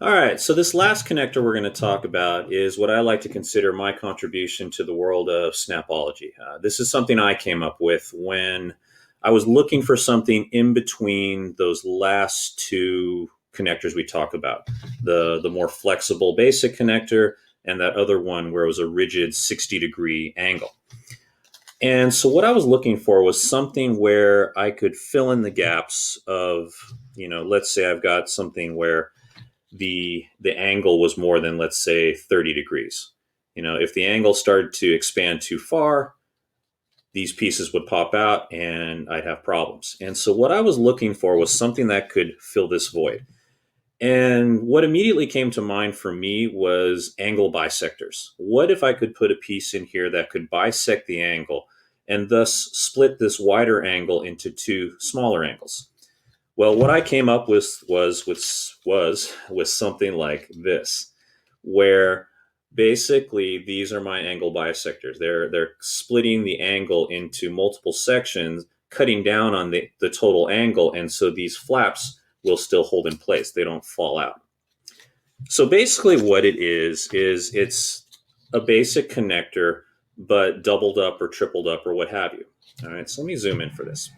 All right, so this last connector we're going to talk about is what I like to consider my contribution to the world of Snapology. This is something I came up with when I was looking for something in between those last two connectors we talked about, the more flexible basic connector and that other one where it was a rigid 60-degree angle. And so what I was looking for was something where I could fill in the gaps of, let's say I've got something where the angle was more than, let's say, 30 degrees. If the angle started to expand too far, these pieces would pop out and I'd have problems. And so what I was looking for was something that could fill this void. And what immediately came to mind for me was angle bisectors. What if I could put a piece in here that could bisect the angle and thus split this wider angle into two smaller angles? Well, what I came up with was something like this, where basically these are my angle bisectors. They're splitting the angle into multiple sections, cutting down on the total angle, and so these flaps will still hold in place. They don't fall out. So basically what it is it's a basic connector, but doubled up or tripled up or what have you. All right, so let me zoom in for this.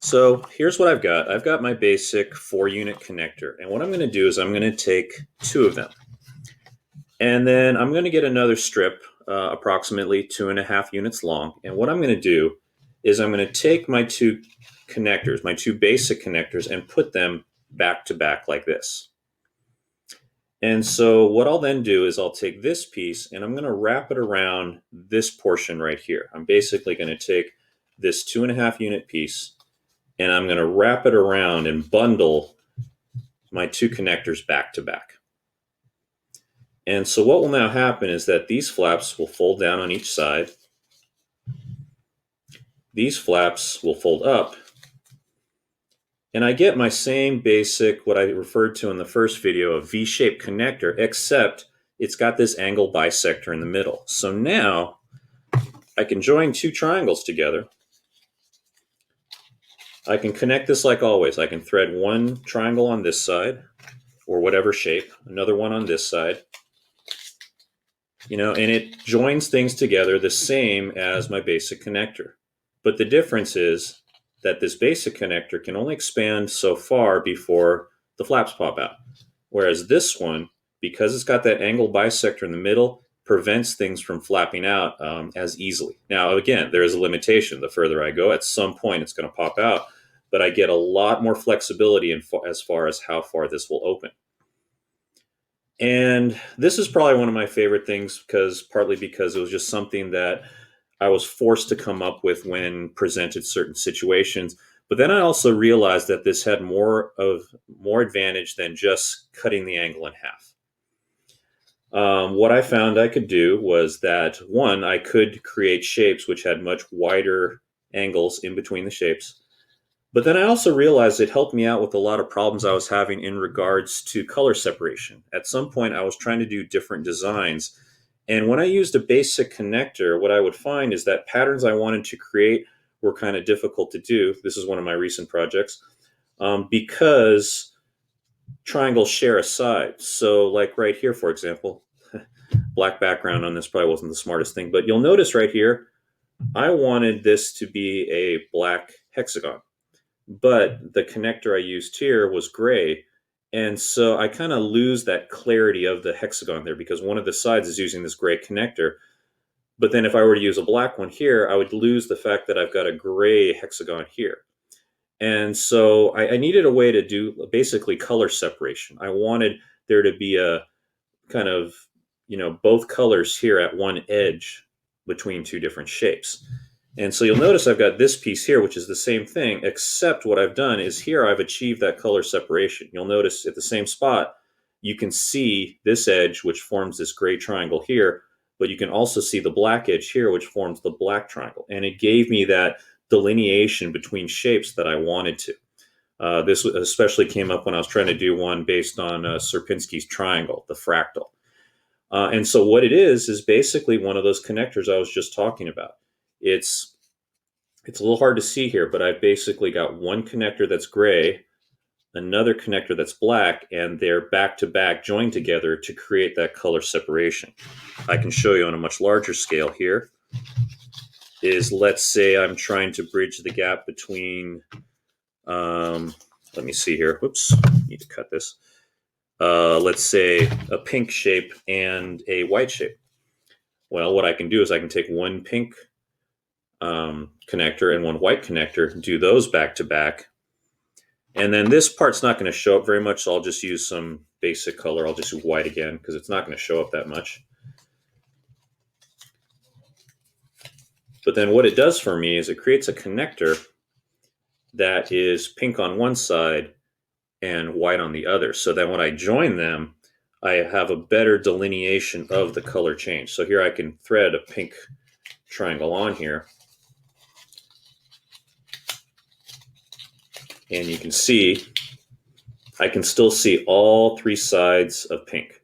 So here's what I've got. I've got my basic 4-unit connector. And what I'm going to do is I'm going to take two of them. And then I'm going to get another strip, approximately 2.5 units long. And what I'm going to do is I'm going to take my two connectors, my two basic connectors, and put them back to back like this. And so what I'll then do is I'll take this piece and I'm going to wrap it around this portion right here. I'm basically going to take this 2.5 unit piece and I'm going to wrap it around and bundle my two connectors back to back. And so what will now happen is that these flaps will fold down on each side. These flaps will fold up. And I get my same basic, what I referred to in the first video, a V-shaped connector, except it's got this angle bisector in the middle. So now I can join two triangles together. I can connect this like always. I can thread one triangle on this side, or whatever shape, another one on this side, and it joins things together the same as my basic connector. But the difference is that this basic connector can only expand so far before the flaps pop out. Whereas this one, because it's got that angle bisector in the middle, prevents things from flapping out as easily. Now, again, there is a limitation. The further I go, at some point it's going to pop out, but I get a lot more flexibility as far as how far this will open. And this is probably one of my favorite things partly because it was just something that I was forced to come up with when presented certain situations. But then I also realized that this had more advantage than just cutting the angle in half. What I found I could do was that, one, I could create shapes which had much wider angles in between the shapes. But then I also realized it helped me out with a lot of problems I was having in regards to color separation. At some point, I was trying to do different designs. And when I used a basic connector, what I would find is that patterns I wanted to create were kind of difficult to do. This is one of my recent projects because triangles share a side. So like right here, for example, black background on this probably wasn't the smartest thing, but you'll notice right here, I wanted this to be a black hexagon. But the connector I used here was gray. And so I kind of lose that clarity of the hexagon there because one of the sides is using this gray connector. But then if I were to use a black one here, I would lose the fact that I've got a gray hexagon here. And so I needed a way to do basically color separation. I wanted there to be a kind of, both colors here at one edge between two different shapes. And so you'll notice I've got this piece here, which is the same thing, except what I've done is here I've achieved that color separation. You'll notice at the same spot, you can see this edge, which forms this gray triangle here, but you can also see the black edge here, which forms the black triangle. And it gave me that delineation between shapes that I wanted to. This especially came up when I was trying to do one based on Sierpinski's triangle, the fractal. And so what it is basically one of those connectors I was just talking about. It's a little hard to see here, but I've basically got one connector that's gray, another connector that's black, and they're back to back joined together to create that color separation. I can show you on a much larger scale here. Is, let's say I'm trying to bridge the gap between, let me see here. Whoops, need to cut this. Let's say a pink shape and a white shape. Well, what I can do is I can take one pink connector and one white connector, do those back to back. And then this part's not going to show up very much, so I'll just use some basic color. I'll just do white again because it's not going to show up that much. But then what it does for me is it creates a connector that is pink on one side and white on the other. So that when I join them, I have a better delineation of the color change. So here I can thread a pink triangle on here. And you can see, I can still see all three sides of pink.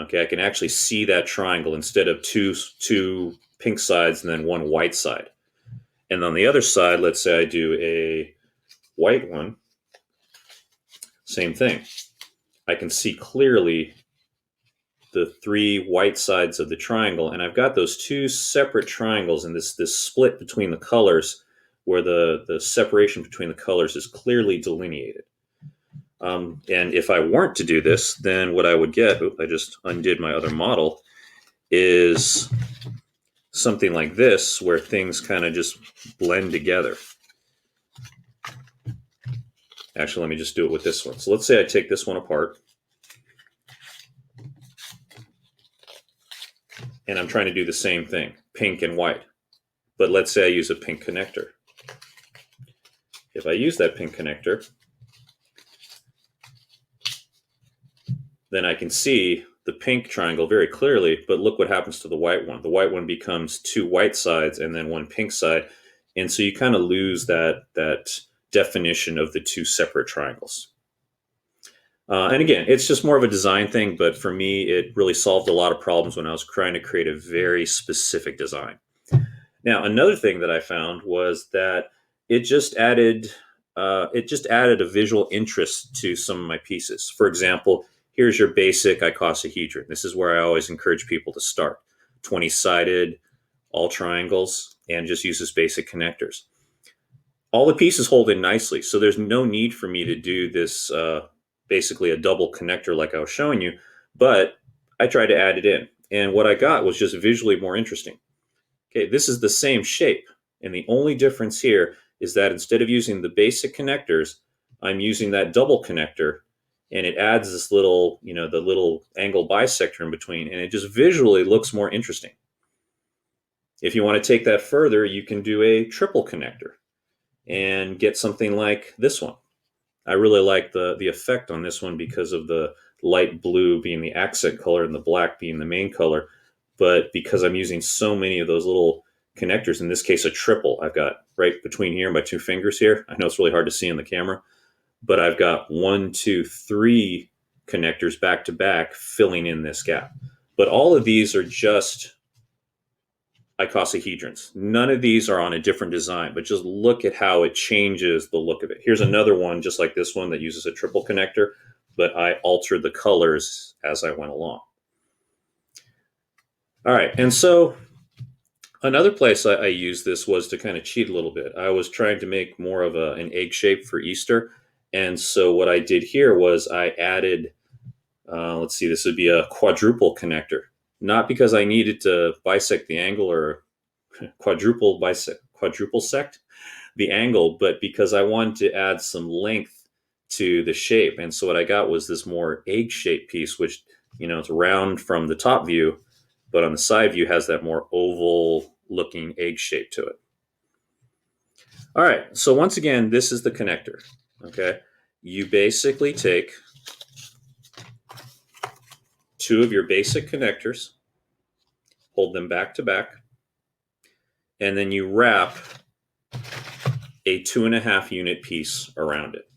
Okay, I can actually see that triangle instead of two pink sides and then one white side. And on the other side, let's say I do a white one, same thing. I can see clearly the three white sides of the triangle, and I've got those two separate triangles and this split between the colors where the separation between the colors is clearly delineated. And if I weren't to do this, then what I would get, I just undid my other model, is something like this where things kind of just blend together. Actually, let me just do it with this one. So let's say I take this one apart. And I'm trying to do the same thing, pink and white. But let's say I use a pink connector. If I use that pink connector, then I can see the pink triangle very clearly, but look what happens to the white one. The white one becomes two white sides and then one pink side. And so you kind of lose that definition of the two separate triangles. And again, it's just more of a design thing, but for me, it really solved a lot of problems when I was trying to create a very specific design. Now, another thing that I found was that it just added a visual interest to some of my pieces. For example, here's your basic icosahedron. This is where I always encourage people to start. 20-sided, all triangles, and just use this basic connectors. All the pieces hold in nicely, so there's no need for me to do this basically a double connector like I was showing you, but I tried to add it in. And what I got was just visually more interesting. Okay, this is the same shape, and the only difference here is that instead of using the basic connectors, I'm using that double connector, and it adds this little, the little angle bisector in between, and it just visually looks more interesting. If you want to take that further, you can do a triple connector and get something like this one. I really like the effect on this one because of the light blue being the accent color and the black being the main color. But because I'm using so many of those little connectors, in this case a triple, I've got right between here my two fingers here. I know it's really hard to see in the camera, but I've got 1, 2, 3 connectors back to back filling in this gap. But all of these are just icosahedrons. None of these are on a different design, but just look at how it changes the look of it. Here's another one just like this one that uses a triple connector, but I altered the colors as I went along. All right, and so another place I used this was to kind of cheat a little bit. I was trying to make more of an egg shape for Easter, and so what I did here was I added, let's see, this would be a quadruple connector. Not because I needed to bisect the angle or quadruple sect the angle, but because I wanted to add some length to the shape. And so what I got was this more egg-shaped piece, which, it's round from the top view, but on the side view has that more oval-looking egg shape to it. All right, so once again, this is the connector, okay? You basically take two of your basic connectors, hold them back to back, and then you wrap a 2.5 unit piece around it.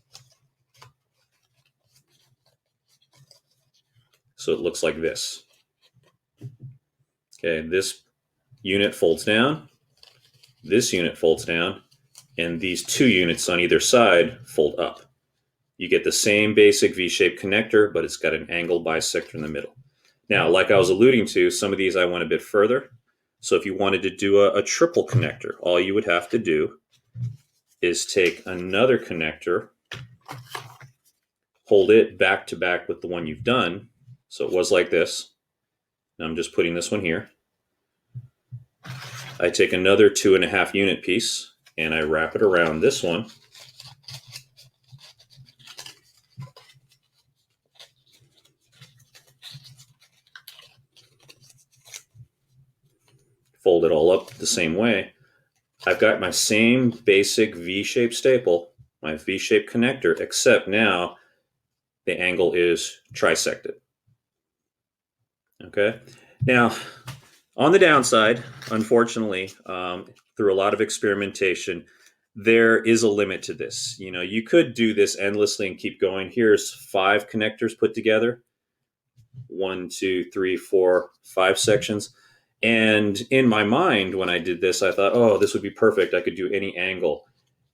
So it looks like this. Okay, this unit folds down, this unit folds down, and these 2 units on either side fold up. You get the same basic V-shaped connector, but it's got an angle bisector in the middle. Now, like I was alluding to, some of these I went a bit further. So if you wanted to do a triple connector, all you would have to do is take another connector, hold it back to back with the one you've done. So it was like this. Now I'm just putting this one here. I take another 2.5 unit piece and I wrap it around this one. Fold it all up the same way. I've got my same basic V-shaped staple, my V-shaped connector, except now the angle is trisected. Okay. Now, on the downside, unfortunately, through a lot of experimentation, there is a limit to this. You know, you could do this endlessly and keep going. Here's 5 connectors put together. 1, 2, 3, 4, 5 sections. And in my mind, when I did this, I thought, oh, this would be perfect. I could do any angle.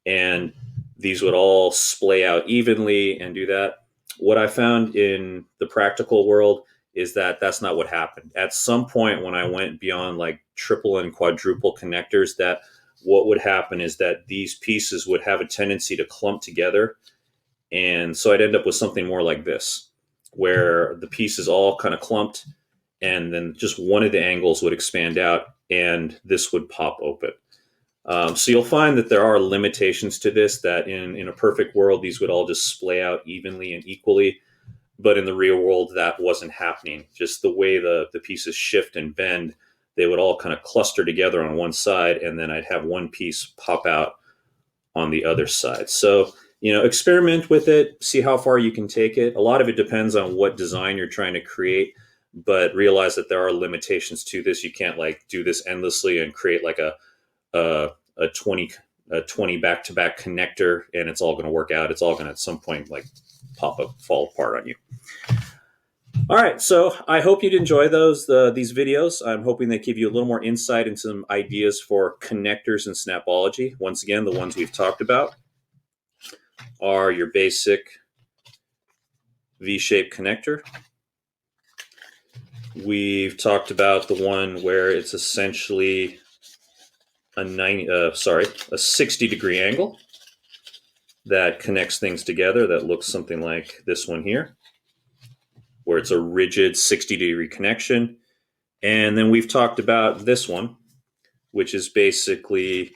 And these would all splay out evenly and do that. What I found in the practical world is that that's not what happened. At some point when I went beyond like triple and quadruple connectors, that what would happen is that these pieces would have a tendency to clump together. And so I'd end up with something more like this, where the pieces all kind of clumped, and then just one of the angles would expand out and this would pop open. So you'll find that there are limitations to this, that in a perfect world, these would all just splay out evenly and equally. But in the real world, that wasn't happening. Just the way the pieces shift and bend, they would all kind of cluster together on one side, and then I'd have one piece pop out on the other side. So, you know, experiment with it, see how far you can take it. A lot of it depends on what design you're trying to create, but realize that there are limitations to this. You can't like do this endlessly and create like a 20 back-to-back connector and it's all going to work out. It's all going to at some point like pop up, fall apart on you. All right, so I hope you'd enjoy these videos. I'm hoping they give you a little more insight into some ideas for connectors in Snapology. Once again, the ones we've talked about are your basic V-shaped connector. We've talked about the one where it's essentially a 60-degree angle that connects things together. That looks something like this one here, where it's a rigid 60-degree connection. And then we've talked about this one, which is basically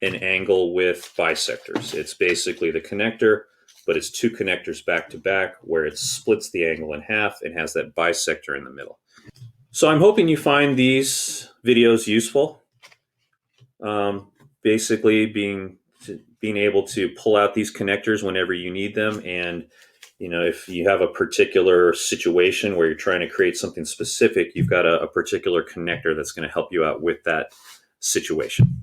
an angle with bisectors. It's basically the connector, but it's 2 connectors back to back where it splits the angle in half and has that bisector in the middle. So I'm hoping you find these videos useful. Basically being able to pull out these connectors whenever you need them. And, you know, if you have a particular situation where you're trying to create something specific, you've got a particular connector that's going to help you out with that situation.